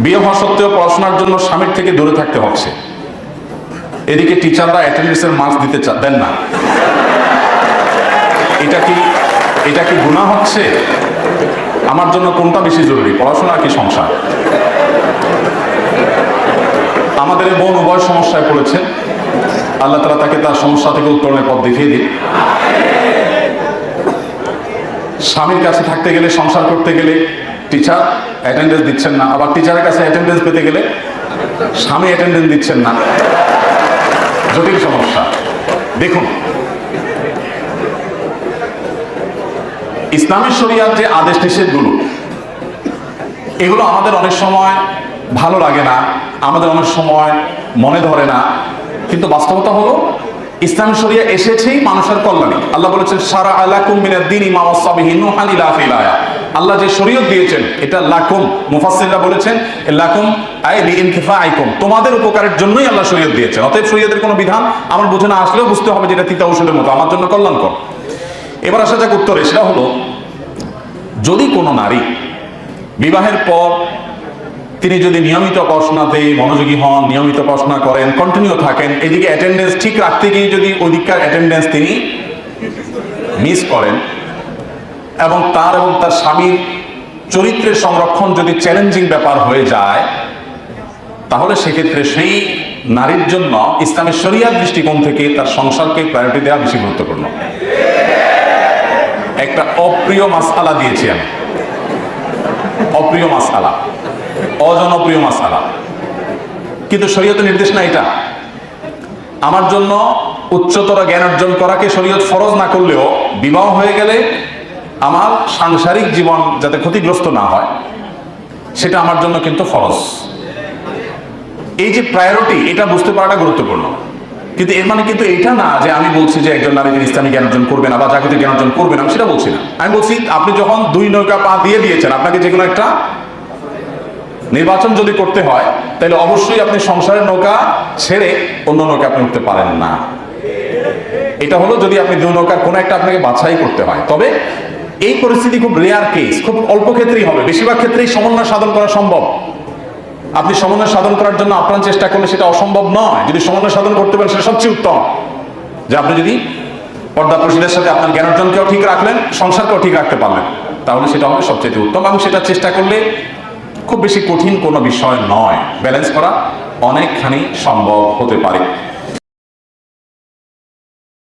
বিয়ে হওয়া সত্ত্বেও পড়াশোনার জন্য স্বামীর থেকে দূরে থাকতে হচ্ছে, এদিকে টিচাররা অ্যাটেন্ডেন্সের মার্কস দিতে দেন না, এটা কি গুনাহ হচ্ছে? আমার জন্য কোনটা বেশি জরুরি, পড়াশোনা কি সংসার? আমাদের বোন উভয় সমস্যায় পড়েছে, আল্লাহ তাআলা তাকে তার সমস্যা থেকে উত্তরণের পথ দেখিয়ে দিন। স্বামীর কাছে থাকতে গেলে, সংসার করতে গেলে টিচার অ্যাটেন্ডেন্স দিচ্ছেন না, আবার টিচারের কাছে অ্যাটেন্ডেন্স পেতে গেলে স্বামী অ্যাটেন্ডেন্স দিচ্ছেন না, জটিল সমস্যা। দেখুন, ইসলামী শরিয়ার যে আদেশ নিষেধগুলো, এগুলো আমাদের অনেক সময় ভালো লাগে না, আমাদের অনেক সময় মনে ধরে না, কিন্তু বাস্তবতা হলো ইসলামী শরিয়া এসেছেই মানুষের কল্যাণে। আল্লাহ বলেছেন শারা আলাকুম মিনাদ দীনি মা ওয়াসা বিহি নূহান ইলা আখিল আয়া। আল্লাহ যে শরীয়ত দিয়েছেন এটা লাকুম, মুফাসসিররা বলেছেন লাকুম আই লিইনতিফাইকুম, তোমাদের উপকারের জন্যই আল্লাহ শরীয়ত দিয়েছেন। অতএব শরীয়তের কোনো বিধান আমার বুঝে না আসলেও বুঝতে হবে যেটা তিতা ঔষধের মতো, আমার জন্য কল্যাণকর। এবার আসা যাক উত্তরে, সেটা হলো যদি কোনো নারী বিবাহের পর তিনি যদি নিয়মিত পড়াশোনাতে মনোযোগী হন, নিয়মিত পড়াশোনা করেন, কন্টিনিউ থাকেন, এদিকে অ্যাটেন্ডেন্স ঠিক রাখতে গিয়ে যদি ওইদিককার অ্যাটেন্ডেন্স তিনি মিস করেন এবং তার স্বামীর চরিত্রের সংরক্ষণ যদি চ্যালেঞ্জিং ব্যাপার হয়ে যায়, তাহলে সেক্ষেত্রে সেই নারীর জন্য ইসলামের শরিয়ার দৃষ্টিকোণ থেকে তার সংসারকে প্রায়োরিটি দেওয়া বেশি গুরুত্বপূর্ণ। একটা অপ্রিয় মাসআলা দিয়েছি আমি, অপ্রিয় মাসআলা, অজনপ্রিয় মাসআলা, কিন্তু শরীয়তের নির্দেশ না এটা। আমার জন্য উচ্চতর জ্ঞান অর্জন করাকে শরীয়ত ফরজ না করলেও বিবাহ হয়ে গেলে আমার সাংসারিক জীবন যাতে ক্ষতিগ্রস্ত না হয় সেটা আমার জন্য কিন্তু ফরজ। এই যে প্রায়োরিটি, এটা বুঝতে পারাটা গুরুত্বপূর্ণ। কিন্তু এর মানে কিন্তু এটা না যে আমি বলছি যে একজন নারী তিনি ইসলামিক জ্ঞান অর্জন করবে না বা জাগতিক জ্ঞান অর্জন করবে না, আমি সেটা বলছি না। আমি বলছি আপনি যখন দুই নৌকা পা দিয়ে দিয়েছেন, আপনাকে যে কোনো একটা নির্বাচন যদি করতে হয় তাহলে অবশ্যই আপনি সংসারের নৌকা ছেড়ে অন্য নৌকা আপনি উঠতে পারেন না। এটা হলো যদি আপনি দুই নৌকার কোনো একটা আপনাকে বাছাই করতে হয়। তবে এই পরিস্থিতি খুব রেয়ার কেস, খুব অল্প ক্ষেত্রেই হবে। বেশিরভাগ ক্ষেত্রেই সমন্বয় সাধন করা সম্ভব। আপনি সমন্বয় সাধন করার জন্য আপ্রাণ চেষ্টা করলে সেটা অসম্ভব নয়। যদি সমন্বয় সাধন করতে পারেন সেটা সবচেয়ে উত্তম। যে আপনি যদি পর্দা প্রশিদের সাথে আপনার জ্ঞান অর্জনকেও ঠিক রাখলেন, সংসারকেও ঠিক রাখতে পারলেন, তাহলে সেটা হবে সবচেয়ে উত্তম। এবং সেটা চেষ্টা করলে খুব বেশি কঠিন কোনো বিষয় নয়, ব্যালেন্স করা অনেকখানি সম্ভব হতে পারে।